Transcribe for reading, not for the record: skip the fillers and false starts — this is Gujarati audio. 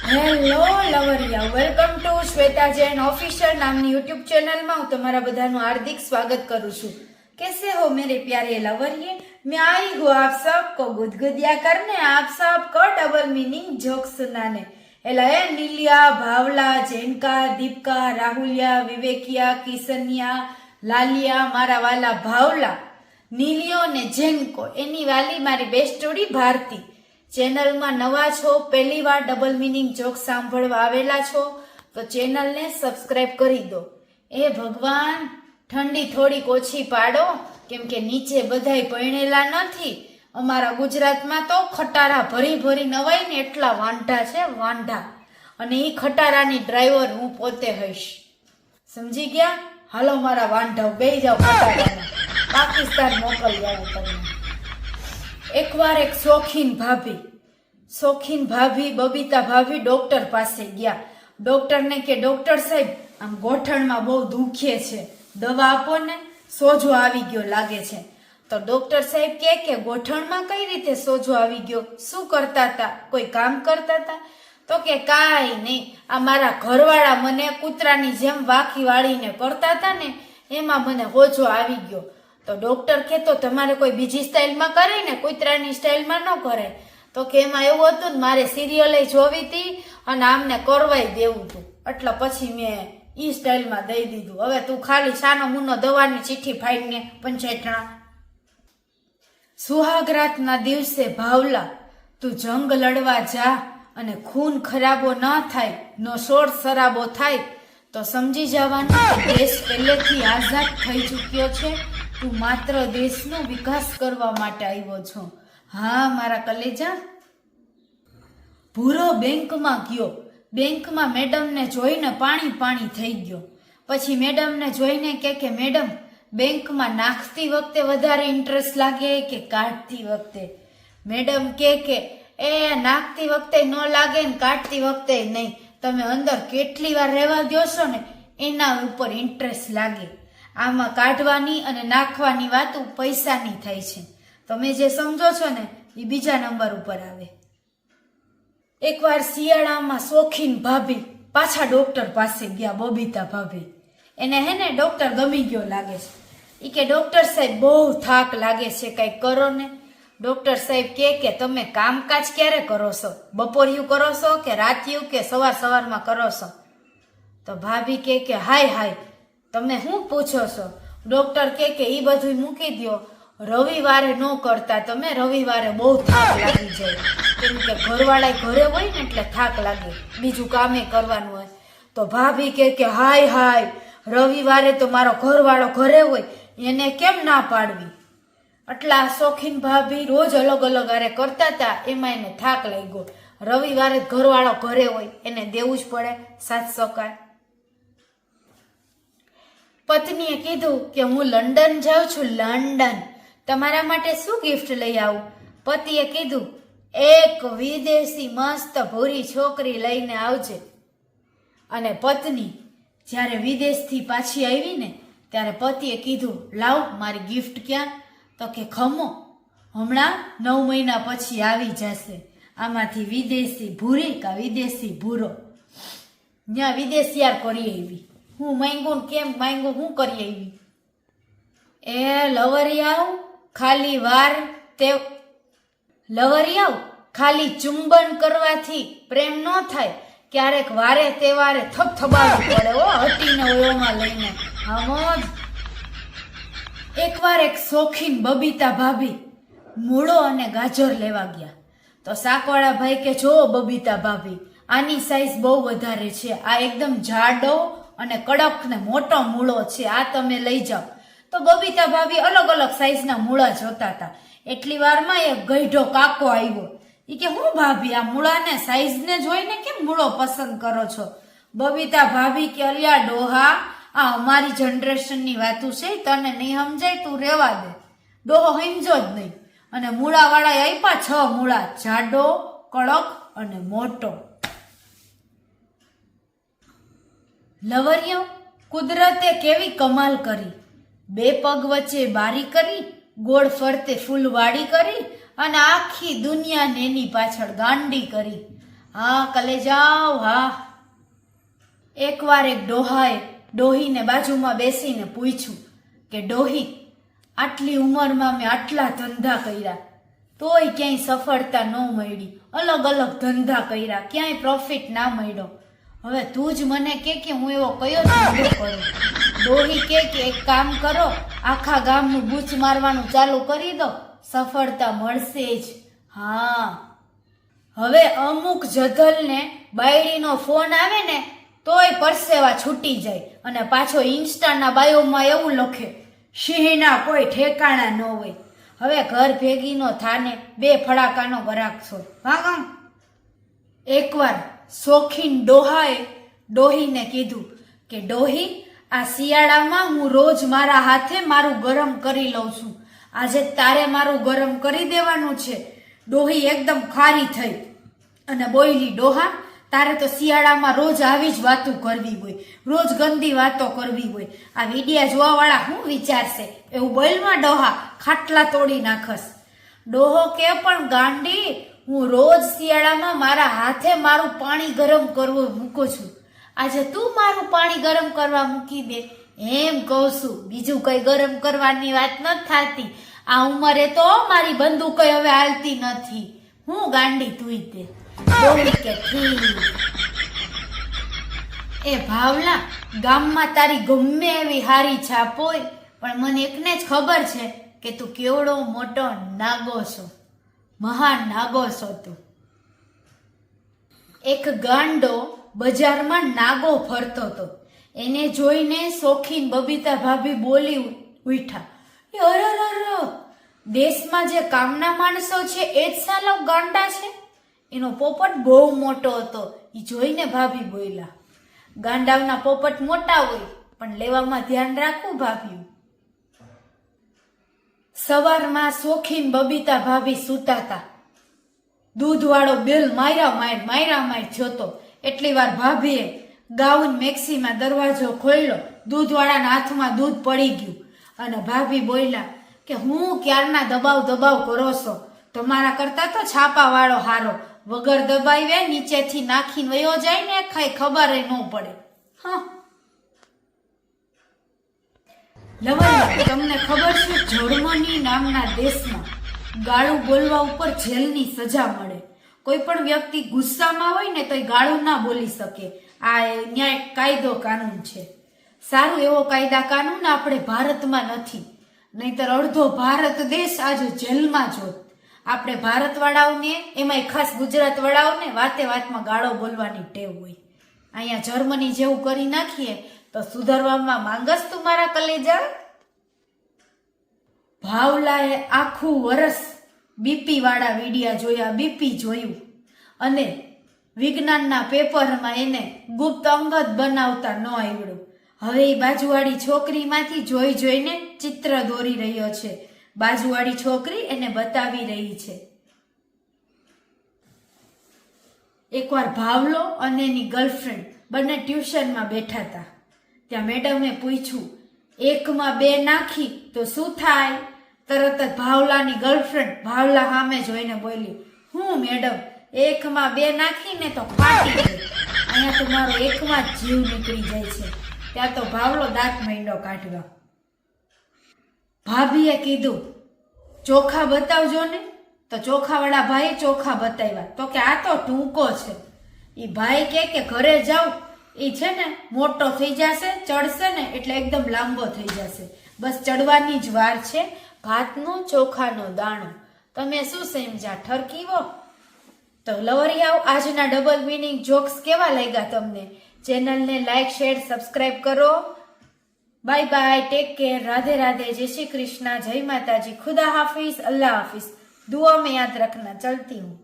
હેલો લવરિયા, welcome to Shweta Jain official નામની યુટ્યુબ ચેનલમાં હું તમારા બધાનું હાર્दिक स्वागत करूँ છું। कैसे हो मेरे प्यारे लवरिये? मैं आई हूँ आप सबको गुदगुदिया करने, आप सबको डबल मीनिंग जोक सुनाने। एला है नीलिया, भावला, जेनका, दीपका, राहुलिया, विवेकिया, किसनिया, लालिया, मारा वाला भावला, नीलियो ने जेनको एनी वाली मारी बेस्ट जोड़ी भारती। चेनल में नवा छो, पहली बार डबल मीनिंग जोक सांभळवा आवेला छो तो चेनल ने सब्सक्राइब करी दो। ए भगवान, ठंडी थोड़ी ओછી पाडो, केम के नीचे बधाई परणेला नथी। अमारा गुजरात में तो खटारा भरी भरी नवाई ने एटला वांढा छे, वांढा। अने ई खटारानी ड्राइवर हूँ पोते हईश। समझी गया? हालो मारा वांढाओ, बेही जाओ खटाराना। पाकिस्तान मोकली आवो तमने। एक बार एक शौकीन भाभी बबीता भाभी डॉक्टर पासे गया। डॉक्टर ने के डॉक्टर साहब आम गोठण में बहुत दुखे छे, दवा आपो ने, सोजो आवी गयो लागे छे। तो डॉक्टर साहब के गोठण में कई रीते सोजो आवी गयो, शू करता था? कोई काम करता था? तो के काई नहीं, आ मारा घरवाळा मने कूतरानी जेम वाखी वाळीने करता था ने एमा मने होजो आवी गयो। तो डॉक्टर के तो तमारे कोई बीजी स्टाइल में करे ने, कूतरानी स्टाइल में न करे। तो के एमां एवुं हतुं ने, मारे सीरियल जोवी थी अने आमने करवाई देवुं हतुं, એટલે પછી મેં ઈ સ્ટાइल में दई दीधुं। हवे तू खाली सानो मुनो दवानी चिठ्ठी फाड़ीने पंचायतणा। सुहागरातना दिवसे भावला, तू जंग लड़वा जा अने खून खराबो न थाय, नो शोर शराबो थाय तो समझी जवानुं के देश पहेलेथी आजाद थई चूक्यो छे। तू मात्र देशनो विकास करवा माटे आव्यो छो। हाँ मारा कलेजा। भूरो बैंक में गयो। बैंक में मैडम ने जोईने पाणी पाणी थई गयो। पछी मैडम ने जोईने के मैडम, बैंक में नाखती वखते वधारे इंटरेस्ट लागे के काढती वखते? मैडम के ए नाखती वखते न लागे ने काढती वखते नहीं, तमे अंदर केटली वार रहेवा दो छो ने एना उपर इंटरेस्ट लागे। आमा काढवानी अने नाखवानी वातो पैसानी थाय छे। तमे जे समझो छो ने ई बीजा नंबर उपर आवे। एक बार शियाळामां शौकीन भाभी पाछा डॉक्टर पासे गया, बबीता भाभी। एने हे ने डॉक्टर गमी गयो लागे छे। ई के डॉक्टर साहेब बहु थाक लागे छे, कई करो ने। डॉक्टर साहेब के तमे कामकाज क्यारे करो छो? बपोरिયું करो छो के रातिયું के सवार सवार में करो छो? तो भाभी के हाय हाय तमे हूँ पूछो छो? डॉक्टर के ई बधुं मूकी द्यो, रविवारे नो करता तमे, रविवारे बहुत थाक लागी जाय। केम के घरवाळा घरे होय ने એટલે થાક લાગે, બીજું કામે કરવાનું હોય। તો ભાભી કે હાય હાય, રવિવારે તો મારો ઘરવાળો ઘરે હોય, એને કેમ ના પાડવી? આટલા શોખીન ભાભી રોજ અલગ અલગ હારે કરતા હતા, એમાં એને થાક લાગ્યો। રવિવારે ઘરવાળો ઘરે હોય, એને દેવું જ પડે સાથ સહકાર। પત્નીએ કીધું કે હું લંડન જાઉં છું, લંડન તમારા માટે શું ગિફ્ટ લઈ આવું? પતિએ કીધું એક વિદેશી મસ્ત ભૂરી છોકરી લઈને આવજે। અને પત્ની જ્યારે વિદેશથી પાછી આવી ને ત્યારે પતિએ કીધું લાવ મારી ગિફ્ટ ક્યાં? તો કે ખમો, હમણાં 9 મહિના પછી આવી જશે। આમાંથી વિદેશી ભૂરી કા વિદેશી ભૂરો? ત્યાં વિદેશિયાર કરી આવી। હું માંગ્યું ને કેમ માંગ્યું, હું કરી આવી? એ લવરિયાઓ ખાલી વાર તે લવરિયાઓ ખાલી ચુંબન કરવાથી પ્રેમ ન થાય, ક્યારેક વારે તહેવારે થપથપાવવું પડે હો, હટીને ઓયોમાં લઈને આમોજ। એકવાર એક શોખીન બબીતા ભાભી મૂળો અને ગાજર લેવા ગયા। તો શાકવાળા ભાઈ કે જો બબીતા ભાભી, આની સાઈઝ બહુ વધારે છે, આ એકદમ જાડો અને કડક ને મોટો મૂળો છે, આ તમે લઈ જાઓ। તો બબીતા ભાભી અલગ અલગ સાઈઝના મૂળા જોતા હતા। એટલી વારમાં એક ગઈઢો કાકો આવ્યો। ઈ કે હું ભાભી, આ મૂળાને સાઈઝને જોઈને કેમ મૂળો પસંદ કરો છો? બબીતા ભાભી કે અલ્યા ડોહા, આ અમારી જનરેશનની વાતું છે, તને નહીં સમજાય, તું રેવા દે। ડોહો સમજો જ નહીં અને મૂળાવાળાએ આપ્યા 6 મૂળા, જાડો, કડક અને મોટો। લવરિયો, કુદરતે કેવી કમાલ કરી! 2 પગ વચ્ચે બારી કરી, ગોળ ફરતે ફૂલવાડી કરી અને આખી દુનિયાને એની પાછળ ગાંડી કરી। હા કલેજાઓ હા. એકવાર એક ડોહાએ ડોહીને બાજુમાં બેસીને પૂછ્યું કે ડોહી, આટલી ઉંમરમાં મેં આટલા ધંધા કર્યા તોય ક્યાંય સફળતા ન મળી, અલગ અલગ ધંધા કર્યા ક્યાંય પ્રોફિટ ના મળ્યો, હવે તું જ મને કે હું એવો કયો ધંધો કરું? ડોહી કે એક કામ કરો, આખા ગામનું બૂચ મારવાનું ચાલુ કરી દો, સફળતા મળશે જ. હા, હવે અમુક જધલને બાયડીનો ફોન આવે ને તોય પરસેવા છૂટી જાય અને પાછો ઇન્સ્ટાના બાયોમાં એવું લખે, સિંહના કોઈ ઠેકાણા ન હોય. હવે ઘર ભેગીનો થાને બે ફડાકાનો ગરાક છો. હા, એકવાર શોખીન ડોહાએ ડોહીને કીધું કે ડોહી, આ શિયાળામાં હું રોજ મારા હાથે મારું ગરમ કરી લઉં છું, આજે તારે મારું ગરમ કરી દેવાનું છે. ડોહી એકદમ ખારી થઈ અને બોયલી, ડોહા, તારે તો શિયાળામાં રોજ આવી જ વાતો કરવી હોય, રોજ ગંદી વાતો કરવી હોય, આ વિડિયા જોવા વાળા શું વિચારશે? એવું બોલમાં ડોહા ખાટલા તોડી નાખસ. ડોહો કે પણ ગાંડી, હું રોજ શિયાળામાં મારા હાથે મારું પાણી ગરમ કરવું મૂકું છું, આજે તું મારું પાણી ગરમ કરવા મૂકી દે એમ કહું છું, બીજું કઈ ગરમ કરવાની વાત નથી થતી. આ ઉંમરે તો મારી બંદૂક હવે હાલતી નથી. હું ગાંડી તું તે. ડોહી કે ઠીક. એ ભાવલા, ગામમાં તારી ગમે એવી હારી છાપ હોય પણ મને એકને જ ખબર છે કે તું કેવડો મોટો નાગો છો, મહાન નાગો છો તું. એક ગાંડો બજારમાં નાગો ફરતો હતો, એને જોઈને શોખીન બબીતા ભાભી બોલી ઉઠ્યા, અરર, દેશમાં જે કામના માણસો છે એ જ સાલા ગાંડા છે. એનો પોપટ બહુ મોટો હતો, એ જોઈને ભાભી બોલ્યા, ગાંડાવના પોપટ મોટા હોય પણ લેવામાં ધ્યાન રાખવું ભાભી. સવારમાં શોખીન બબીતા ભાભી સૂતા હતા, દૂધવાળો બેલ માર્યા થયો. એટલી વાર ભાભીએ ગાઉન મેક્સીમાં દરવાજો ખોલ્યો, દૂધવાળાના હાથમાં દૂધ પડી ગયું અને ભાભી બોલ્યા કે હું ક્યારના દબાવ કરો છો, તમારા કરતા તો છાપા વાળો હારો, વગર દબાવે નીચેથી નાખીને વયો જાય ને કઈ ખબર ન પડે. હા લવણ્યા, તમને ખબર છે જર્મની નામના દેશમાં ગાળું બોલવા ઉપર જેલની સજા મળે. કોઈ પણ વ્યક્તિ ગુસ્સામાં હોય ને તો એ ગાળું ના બોલી શકે. આ ન્યાય કાયદો કાનૂન છે. સારું, એવો કાયદા કાનૂન આપણે ભારતમાં નથી, નહીતર અડધો ભારત દેશ આજે જેલમાં જોત. આપણે ભારત વાળાઓને, એમાંય ખાસ ગુજરાત વાળાઓને વાતે વાતમાં ગાળો બોલવાની ટેવ હોય. અહીંયા જર્મની જેવું કરી નાખીએ તો સુધારવામાં માંગસ તું મારા કલેજા. ભાવલાએ આખું વરસ બીપી વાળા વિડિયા જોયા, બીપી જોયું અને વિજ્ઞાનના પેપરમાં એને ગુપ્ત અંગત બનાવતા ન આવડ્યું. હવે એ બાજુવાળી છોકરીમાંથી જોઈને ચિત્ર દોરી રહ્યો છે. બાજુવાળી છોકરી એને બતાવી રહી છે. એકવાર ભાવલો અને એની ગર્લફ્રેન્ડ બંને ટ્યુશનમાં બેઠા હતા. ત્યાં મેડમે પૂછ્યું, એકમાં 2 નાખી તો શું થાય? તરત જ ભાવલાની ગર્લફ્રેન્ડ ભાવલા સામે જોઈને બોલી, હું મેડમ, એકમાં 2 નાખીને તો ફાટી ગઈ, અહીંયા તો મારો એકમાં જ જીવ નીકળી જાય છે. ત્યાં તો ભાવલો દાંત માંડ્યો કાઢવા. ભાભીએ કીધું, ચોખા બતાવજો ને. તો ચોખાવાળા ભાઈ ચોખા બતાવ્યા. તો કે આ તો ટૂંકો છે. એ ભાઈ કે ઘરે જાવ, એ છે ને મોટો થઈ જશે, ચડશે ને એટલે એકદમ લાંબો થઈ જશે, બસ ચડવાની જ વાર છે. ભાતનો ચોખાનો દાણો. તમે શું સમજ્યા ઠરકીવો? તો લવરિયાઓ, આજના ડબલ મીનિંગ જોક્સ કેવા લાગ્યા તમને? ચેનલને લાઈક, શેર, સબસ્ક્રાઇબ કરો. Bye bye, take care, Radhe Radhe, જય શ્રી કૃષ્ણ, જય માતાજી, ખુદા હાફિઝ, અલ્લાહ હાફિઝ. दुआ में याद रखना. चलती हूँ.